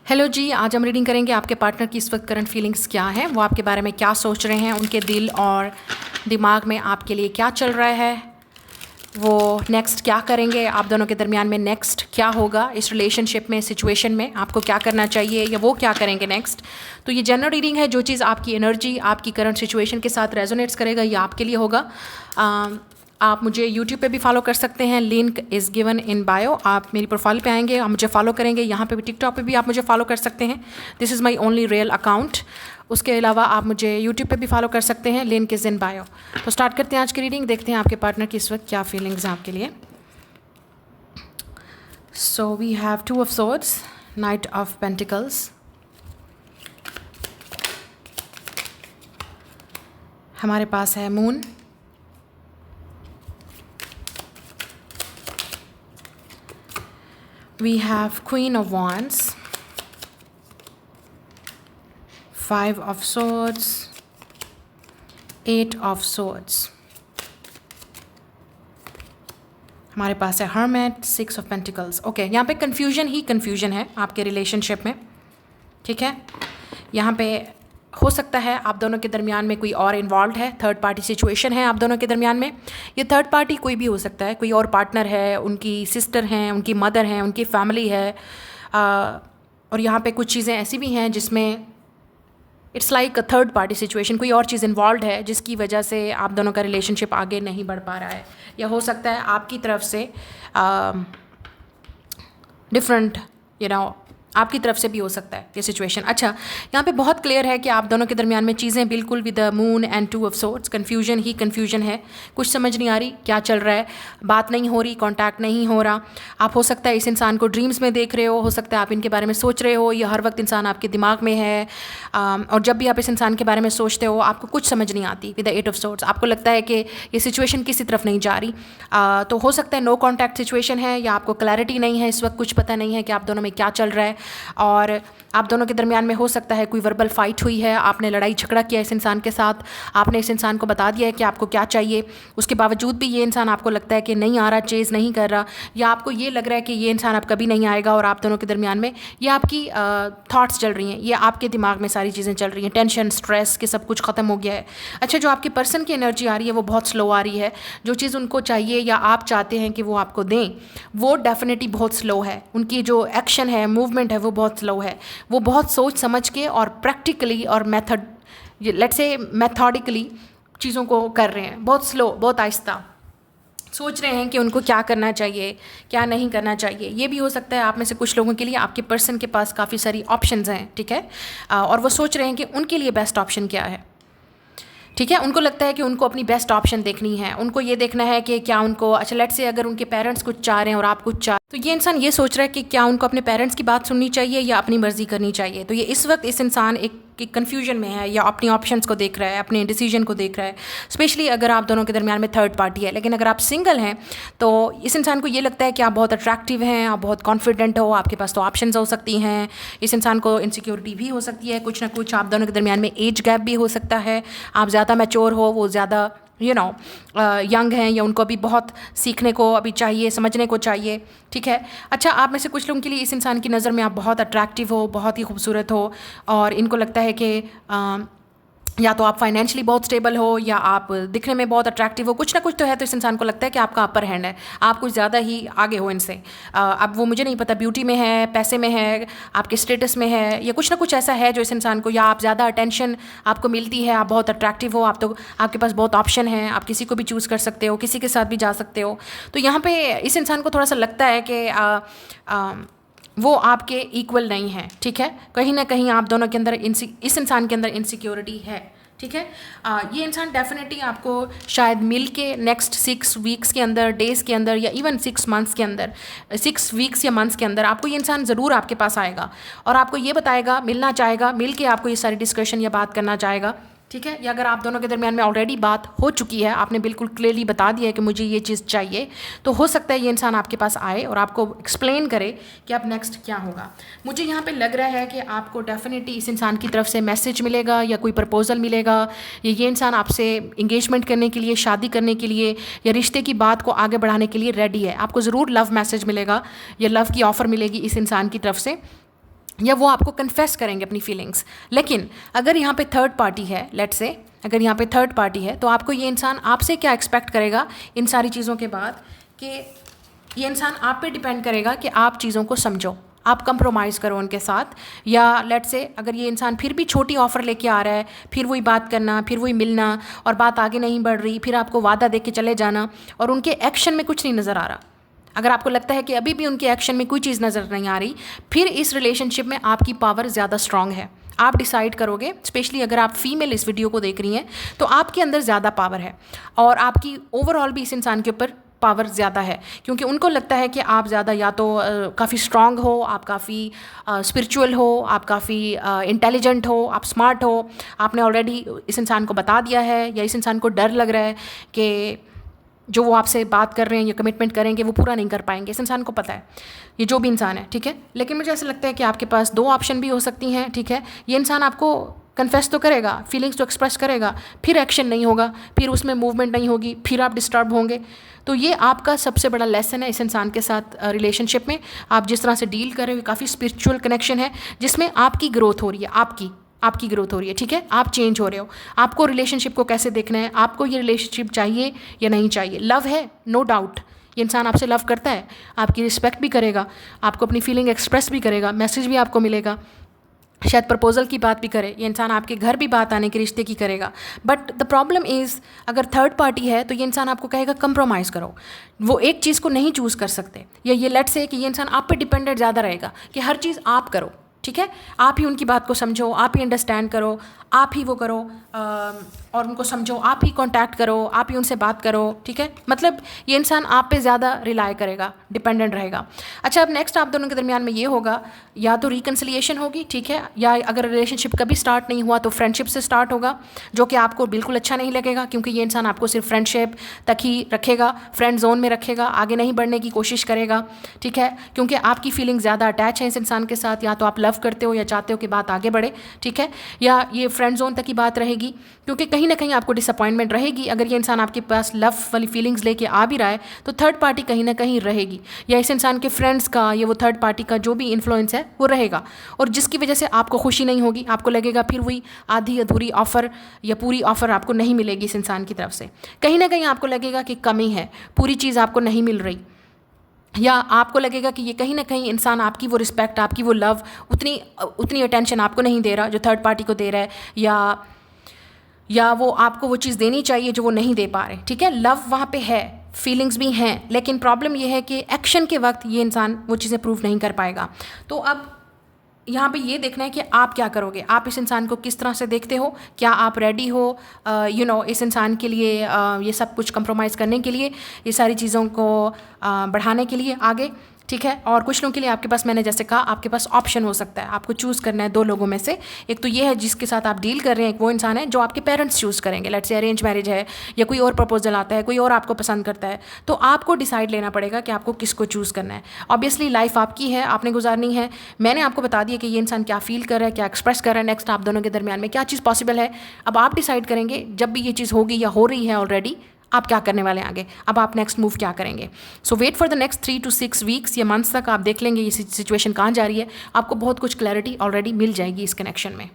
Hello जी, आज हम reading करेंगे आपके पार्टनर की इस वक्त करंट फीलिंग्स क्या हैं, वो आपके बारे में क्या सोच रहे हैं, उनके दिल और दिमाग में आपके लिए क्या चल रहा है, वो नेक्स्ट क्या करेंगे, आप दोनों के दरमियान में नेक्स्ट क्या होगा, इस रिलेशनशिप में, सिचुएशन में आपको क्या करना चाहिए या वो क्या करेंगे नेक्स्ट। तो ये जनरल रीडिंग है, जो चीज़ आपकी एनर्जी आपकी करंट सिचुएशन के साथ रेजोनेट्स करेगा ये आपके लिए होगा। आप मुझे यूट्यूब पे भी फॉलो कर सकते हैं, link is given in bio. आप मेरी प्रोफाइल पे आएंगे, आप मुझे फॉलो करेंगे, यहाँ पे भी टिकटॉक पे भी आप मुझे फॉलो कर सकते हैं। This is my only real account. उसके अलावा आप मुझे यूट्यूब पे भी फॉलो कर सकते हैं, लिंक इज़ इन बायो। तो स्टार्ट करते हैं आज की रीडिंग, देखते हैं आपके पार्टनर की इस वक्त क्या फीलिंग्स हैं आपके लिए। So we have 2 of swords, knight of pentacles. हमारे पास है moon, we have Queen of Wands, 5 of Swords, 8 of Swords. हमारे पास है Hermit, 6 of Pentacles. ओके, यहाँ पे कन्फ्यूजन ही कन्फ्यूजन है आपके रिलेशनशिप में, ठीक है। यहाँ पे हो सकता है आप दोनों के दरमियान में कोई और इन्वॉल्व है, थर्ड पार्टी सिचुएशन है आप दोनों के दरमियान में। ये थर्ड पार्टी कोई भी हो सकता है, कोई और पार्टनर है, उनकी सिस्टर हैं, उनकी मदर हैं, उनकी फैमिली है। और यहाँ पे कुछ चीज़ें ऐसी भी हैं जिसमें it's like a third party situation, कोई और चीज़ इन्वॉल्व है जिसकी वजह से आप दोनों का रिलेशनशिप आगे नहीं बढ़ पा रहा है, या हो सकता है आपकी तरफ से डिफरेंट आपकी तरफ से भी हो सकता है ये सिचुएशन। अच्छा, यहाँ पे बहुत क्लियर है कि आप दोनों के दरमियान में चीज़ें बिल्कुल with the moon and 2 of swords, confusion he confusion है। कुछ समझ नहीं आ रही क्या चल रहा है, बात नहीं हो रही, कांटेक्ट नहीं हो रहा। आप हो सकता है इस इंसान को ड्रीम्स में देख रहे हो सकता है आप इनके बारे में सोच रहे हो, या हर वक्त इंसान आपके दिमाग में है। और जब भी आप इस इंसान के बारे में सोचते हो आपको कुछ समझ नहीं आती विद द 8 ऑफ सोर्ड्स। आपको लगता है कि ये सिचुएशन किसी तरफ नहीं जा रही। तो हो सकता है नो कॉन्टैक्ट सिचुएशन है, या आपको क्लैरिटी नहीं है, इस वक्त कुछ पता नहीं है कि आप दोनों में क्या चल रहा है। और आप दोनों के दरमियान में हो सकता है कोई वर्बल फाइट हुई है, आपने लड़ाई झगड़ा किया इस इंसान के साथ, आपने इस इंसान को बता दिया है कि आपको क्या चाहिए, उसके बावजूद भी ये इंसान आपको लगता है कि नहीं आ रहा, चेज़ नहीं कर रहा, या आपको ये लग रहा है कि ये इंसान अब कभी नहीं आएगा। और आप दोनों के दरमियान में ये आपकी थॉट्स चल रही हैं, ये आपके दिमाग में सारी चीज़ें चल रही हैं, टेंशन, स्ट्रेस के सब कुछ ख़त्म हो गया है। अच्छा, जो आपके पर्सन की एनर्जी आ रही है वो बहुत स्लो आ रही है। जो चीज़ उनको चाहिए या आप चाहते हैं कि वो आपको दें, वो डेफिनेटली बहुत स्लो है। उनकी जो एक्शन है, मूवमेंट है, वो बहुत स्लो है। वो बहुत सोच समझ के और प्रैक्टिकली और लेट्स से मेथोडिकली चीज़ों को कर रहे हैं, बहुत स्लो, बहुत आहिस्ता सोच रहे हैं कि उनको क्या करना चाहिए, क्या नहीं करना चाहिए। ये भी हो सकता है आप में से कुछ लोगों के लिए आपके पर्सन के पास काफ़ी सारी ऑप्शंस हैं, ठीक है, और वो सोच रहे हैं कि उनके लिए बेस्ट ऑप्शन क्या है, ठीक है। उनको लगता है कि उनको अपनी बेस्ट ऑप्शन देखनी है, उनको ये देखना है कि क्या उनको, अच्छा लेट्स से अगर उनके पेरेंट्स कुछ चाह रहे हैं और आप कुछ चाह, तो ये इंसान ये सोच रहा है कि क्या उनको अपने पेरेंट्स की बात सुननी चाहिए या अपनी मर्जी करनी चाहिए। तो ये इस वक्त इस इंसान एक कन्फ्यूजन में है, या अपनी ऑप्शंस को देख रहा है, अपने डिसीजन को देख रहा है। स्पेशली अगर आप दोनों के दरमियान में थर्ड पार्टी है। लेकिन अगर आप सिंगल हैं तो इस इंसान को ये लगता है कि आप बहुत अट्रैक्टिव हैं, आप बहुत कॉन्फिडेंट हो, आपके पास तो ऑप्शंस हो सकती हैं। इस इंसान को इनसिक्योरिटी भी हो सकती है कुछ ना कुछ। आप दोनों के दरमियान में एज गैप भी हो सकता है, आप ज़्यादा मैच्योर हो, वो ज़्यादा यंग हैं, या उनको अभी बहुत सीखने को अभी चाहिए, समझने को चाहिए, ठीक है। अच्छा, आप में से कुछ लोगों के लिए इस इंसान की नज़र में आप बहुत अट्रैक्टिव हो, बहुत ही खूबसूरत हो, और इनको लगता है कि या तो आप फाइनेंशियली बहुत स्टेबल हो, या आप दिखने में बहुत अट्रैक्टिव हो, कुछ ना कुछ तो है। तो इस इंसान को लगता है कि आपका अपर हैंड है, आप कुछ ज़्यादा ही आगे हो इनसे। अब वो मुझे नहीं पता ब्यूटी में है, पैसे में है, आपके स्टेटस में है, या कुछ ना कुछ ऐसा है जो इस इंसान को, या आप ज़्यादा अटेंशन आपको मिलती है, आप बहुत अट्रैक्टिव हो, आप तो आपके पास बहुत ऑप्शन हैं, आप किसी को भी चूज़ कर सकते हो, किसी के साथ भी जा सकते हो। तो यहाँ पर इस इंसान को थोड़ा सा लगता है कि वो आपके इक्वल नहीं है, ठीक है। कहीं ना कहीं आप दोनों के अंदर इस इंसान के अंदर इनसिक्योरिटी है, ठीक है। ये इंसान डेफिनेटली आपको शायद मिल के नेक्स्ट 6 वीक्स के अंदर, डेज़ के अंदर, या इवन 6 मंथ्स के अंदर, 6 वीक्स या मंथ्स के अंदर आपको ये इंसान ज़रूर आपके पास आएगा और आपको ये बताएगा, मिलना चाहेगा, मिल के आपको ये सारी डिस्कशन या बात करना चाहेगा, ठीक है। या अगर आप दोनों के दरमियान में ऑलरेडी बात हो चुकी है, आपने बिल्कुल क्लियरली बता दिया है कि मुझे ये चीज़ चाहिए, तो हो सकता है ये इंसान आपके पास आए और आपको एक्सप्लेन करे कि अब नेक्स्ट क्या होगा। मुझे यहाँ पे लग रहा है कि आपको डेफिनेटली इस इंसान की तरफ से मैसेज मिलेगा या कोई प्रपोजल मिलेगा, या ये इंसान आपसे इंगेजमेंट करने के लिए, शादी करने के लिए, या रिश्ते की बात को आगे बढ़ाने के लिए रेडी है। आपको ज़रूर लव मैसेज मिलेगा या लव की ऑफ़र मिलेगी इस इंसान की तरफ से। या वो आपको कन्फेस करेंगे अपनी फीलिंग्स। लेकिन अगर यहाँ पे थर्ड पार्टी है, लेट्स से अगर यहाँ पे थर्ड पार्टी है, तो आपको ये इंसान आपसे क्या एक्सपेक्ट करेगा इन सारी चीज़ों के बाद, कि ये इंसान आप पे डिपेंड करेगा कि आप चीज़ों को समझो, आप कंप्रोमाइज़ करो उनके साथ। या लेट्स से अगर ये इंसान फिर भी छोटी ऑफ़र लेके आ रहा है, फिर वही बात करना, फिर वही मिलना, और बात आगे नहीं बढ़ रही, फिर आपको वादा दे के चले जाना और उनके एक्शन में कुछ नहीं नज़र आ रहा, अगर आपको लगता है कि अभी भी उनके एक्शन में कोई चीज़ नज़र नहीं आ रही, फिर इस रिलेशनशिप में आपकी पावर ज़्यादा स्ट्रांग है। आप डिसाइड करोगे, स्पेशली अगर आप फीमेल इस वीडियो को देख रही हैं, तो आपके अंदर ज़्यादा पावर है और आपकी ओवरऑल भी इस इंसान के ऊपर पावर ज़्यादा है, क्योंकि उनको लगता है कि आप ज़्यादा या तो काफ़ी स्ट्रांग हो, आप काफ़ी स्पिरिचुअल हो, आप काफ़ी इंटेलिजेंट हो, आप स्मार्ट हो। आपने ऑलरेडी इस इंसान को बता दिया है, या इस इंसान को डर लग रहा है कि जो वो आपसे बात कर रहे हैं या कमिटमेंट करेंगे वो पूरा नहीं कर पाएंगे। इस इंसान को पता है, ये जो भी इंसान है, ठीक है। लेकिन मुझे ऐसा लगता है कि आपके पास दो ऑप्शन भी हो सकती हैं, ठीक है। ये इंसान आपको कन्फेस तो करेगा, फीलिंग्स तो एक्सप्रेस करेगा, फिर एक्शन नहीं होगा, फिर उसमें मूवमेंट नहीं होगी, फिर आप डिस्टर्ब होंगे। तो ये आपका सबसे बड़ा लेसन है इस इंसान के साथ रिलेशनशिप में। आप जिस तरह से डील कर रहे हो, काफ़ी स्पिरिचुअल कनेक्शन है जिसमें आपकी ग्रोथ हो रही है, आपकी ग्रोथ हो रही है, ठीक है। आप चेंज हो रहे हो, आपको रिलेशनशिप को कैसे देखना है, आपको ये रिलेशनशिप चाहिए या नहीं चाहिए। लव है, नो डाउट, ये इंसान आपसे लव करता है, आपकी रिस्पेक्ट भी करेगा, आपको अपनी फीलिंग एक्सप्रेस भी करेगा, मैसेज भी आपको मिलेगा, शायद प्रपोजल की बात भी करे, ये इंसान आपके घर भी बात आने के रिश्ते की करेगा। बट द प्रॉब्लम इज़, अगर थर्ड पार्टी है तो ये इंसान आपको कहेगा कंप्रोमाइज़ करो, वो एक चीज़ को नहीं चूज़ कर सकते। या ये लेट्स से कि ये इंसान आप पे डिपेंडेंट ज़्यादा रहेगा कि हर चीज़ आप करो, ठीक है, आप ही उनकी बात को समझो, आप ही अंडरस्टैंड करो, आप ही वो करो और उनको समझो, आप ही कांटेक्ट करो, आप ही उनसे बात करो, ठीक है। मतलब ये इंसान आप पे ज़्यादा रिलाई करेगा, डिपेंडेंट रहेगा। अच्छा, अब नेक्स्ट आप दोनों के दरमियान में ये होगा, या तो रिकन्सिलिएशन होगी, ठीक है, या अगर रिलेशनशिप कभी स्टार्ट नहीं हुआ तो फ्रेंडशिप से स्टार्ट होगा, जो कि आपको बिल्कुल अच्छा नहीं लगेगा, क्योंकि ये इंसान आपको सिर्फ फ्रेंडशिप तक ही रखेगा, फ्रेंड जोन में रखेगा, आगे नहीं बढ़ने की कोशिश करेगा, ठीक है, क्योंकि आपकी फीलिंग ज़्यादा अटैच है इस इंसान के साथ। या तो आप लव करते हो या चाहते हो कि बात आगे बढ़े, ठीक है, या ये फ्रेंड जोन तक की बात रहेगी, क्योंकि कहीं ना कहीं आपको डिसअपॉइंटमेंट रहेगी। अगर ये इंसान आपके पास लव वाली फीलिंग्स लेके आ भी रहा है तो थर्ड पार्टी कहीं ना कहीं रहेगी, या इस इंसान के फ्रेंड्स का या वो थर्ड पार्टी का जो भी इन्फ्लुएंस है वो रहेगा, और जिसकी वजह से आपको खुशी नहीं होगी। आपको लगेगा फिर वही आधी अधूरी ऑफ़र या पूरी ऑफ़र आपको नहीं मिलेगी इस इंसान की तरफ से। कहीं ना कहीं आपको लगेगा कि कमी है, पूरी चीज़ आपको नहीं मिल रही, या आपको लगेगा कि ये कहीं ना कहीं इंसान आपकी वो रिस्पेक्ट, आपकी वो लव, उतनी अटेंशन आपको नहीं दे रहा जो थर्ड पार्टी को दे रहा है, या वो आपको वो चीज़ देनी चाहिए जो वो नहीं दे पा रहे, ठीक है। लव वहाँ पे है, फीलिंग्स भी हैं, लेकिन प्रॉब्लम ये है कि एक्शन के वक्त ये इंसान वो चीज़ें प्रूव नहीं कर पाएगा। तो अब यहाँ पे ये देखना है कि आप क्या करोगे, आप इस इंसान को किस तरह से देखते हो, क्या आप रेडी हो इस इंसान के लिए ये सब कुछ कंप्रोमाइज़ करने के लिए, ये सारी चीज़ों को बढ़ाने के लिए आगे, ठीक है। और कुछ लोगों के लिए आपके पास, मैंने जैसे कहा, आपके पास ऑप्शन हो सकता है, आपको चूज़ करना है दो लोगों में से। एक तो ये है जिसके साथ आप डील कर रहे हैं, एक वो इंसान है जो आपके पेरेंट्स चूज़ करेंगे, लेट्स से अरेंज मैरिज है या कोई और प्रपोजल आता है, कोई और आपको पसंद करता है, तो आपको डिसाइड लेना पड़ेगा कि आपको किसको चूज़ करना है। ऑब्वियसली लाइफ आपकी है, आपने गुजारनी है। मैंने आपको बता दिया कि ये इंसान क्या फील कर रहा है, क्या एक्सप्रेस कर रहा है, नेक्स्ट आप दोनों के दरमियान में क्या चीज़ पॉसिबल है। अब आप डिसाइड करेंगे, जब भी ये चीज़ होगी या हो रही है ऑलरेडी, आप क्या करने वाले हैं आगे, अब आप नेक्स्ट मूव क्या करेंगे। So wait for the next 3 to 6 weeks या मंथ्स तक आप देख लेंगे ये सिचुएशन कहाँ जा रही है, आपको बहुत कुछ क्लैरिटी ऑलरेडी मिल जाएगी इस कनेक्शन में।